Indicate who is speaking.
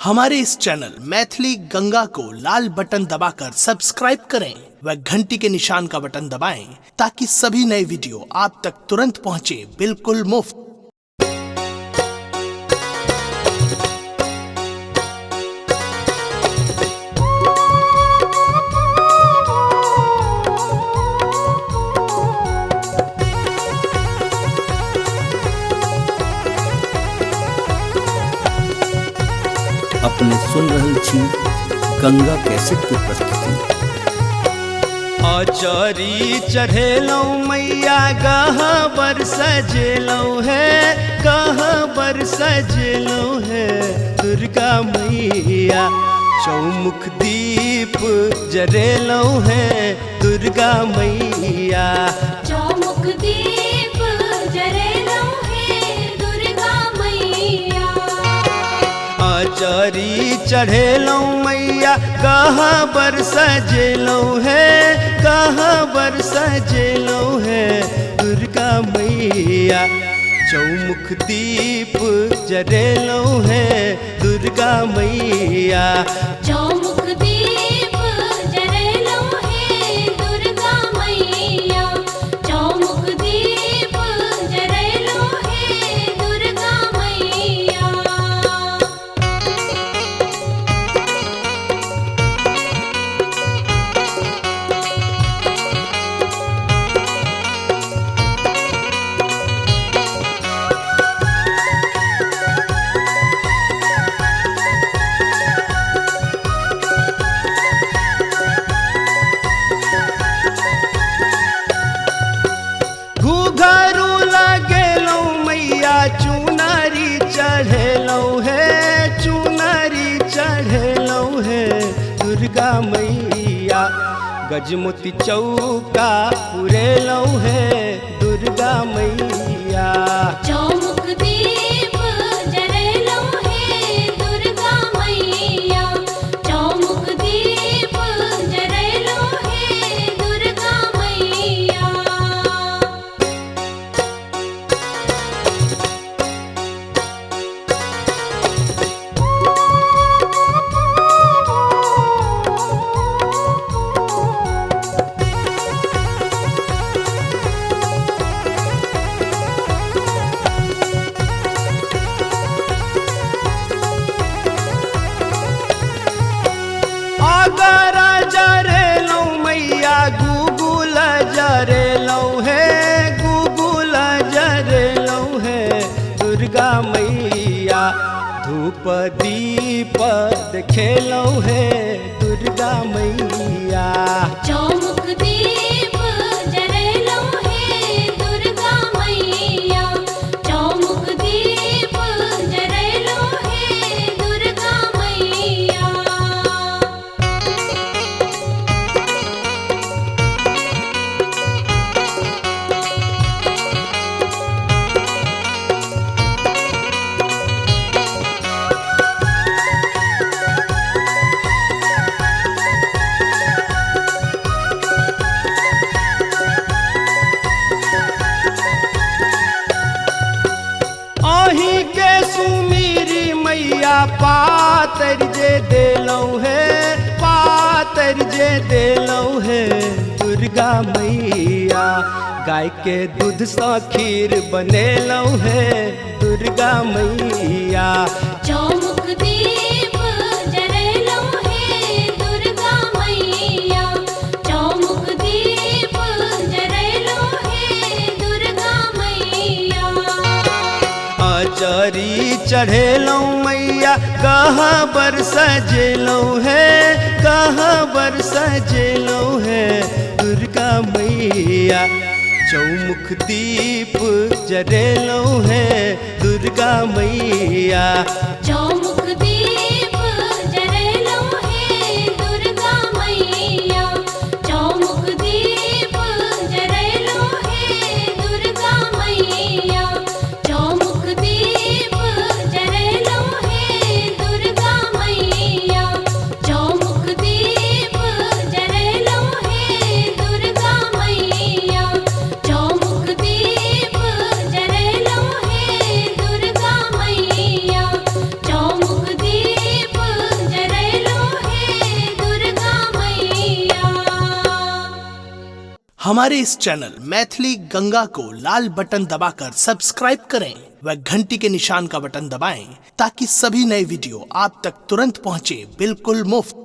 Speaker 1: हमारे इस चैनल मैथिली गंगा को लाल बटन दबाकर सब्सक्राइब करें व घंटी के निशान का बटन दबाएं ताकि सभी नए वीडियो आप तक तुरंत पहुंचे बिल्कुल मुफ्त।
Speaker 2: अपने सुन रहल छी गंगा कैसेट की प्रस्तुति।
Speaker 3: आचारी चढ़ेलौं मैया गहबर सजेलौं है, गहबर सजेलौं है दुर्गा मैया। चौमुख दीप जरेलौं है दुर्गा मैया।
Speaker 4: चौमुख दीप जरेलौं है दुर्गा मैया।
Speaker 3: आचारी चढ़ेलौं मैया गहबर सजेलौं है, गहबर सजेलौं है दुर्गा मैया। चौमुख दीप जरेलौं है दुर्गा मैया।
Speaker 4: चौमुख दीप जरेलौं है दुर्गा मैया। चौमुख दीप जरेलौं है दुर्गा मैया।
Speaker 3: घुघरू लगेलौं मैया चुनरी चढ़ेलौं है, चुनरी चढ़ेलौं है दुर्गा मैया। गजमोती चौका पुरेलौं है दुर्गा मैया।
Speaker 4: चौमुख दीप जरेलौं है दुर्गा मैया। चौमुख दीप जरेलौं है दुर्गा मैया।
Speaker 3: आगरा जरेलौं मैया गुगुल जरेलौं है, गुगुल जरेलौं है दुर्गा मैया। धूप दीप देखेलौं है दुर्गा मैया।
Speaker 4: चौमुख दीप जरेलौं है दुर्गा मैया। चौमुख दीप जरेलौं है दुर्गा मैया।
Speaker 3: आही के सुमीरी मैया पातर जे देलौं है, पातर जे देलौं है दुर्गा मैया। गाय के दूध सँ खीर बनेलौं है दुर्गा मैया।
Speaker 4: चौमुख दीप जरेलौं है दुर्गा मैया। चौमुख दीप जरेलौं है दुर्गा मैया।
Speaker 3: आचारी चढ़ेलौं मैया गहबर सजेलौं है, गहबर सजेलौं है दुर्गा मैया। चौमुख दीप जरेलौं है दुर्गा मैया।
Speaker 4: चौमुख दीप जरेलौं है दुर्गा मैया। चौमुख दीप जरेलौं है दुर्गा मैया। चौमुख दीप जरेलौं है दुर्गा मैया। चौमुख दीप जरेलौं है दुर्गा मैया। चौमुख दीप जरेलौं है दुर्गा मैया। चौमुख
Speaker 1: हमारे इस चैनल मैथिली गंगा को लाल बटन दबाकर सब्सक्राइब करें व घंटी के निशान का बटन दबाएं ताकि सभी नए वीडियो आप तक तुरंत पहुंचे बिल्कुल मुफ्त।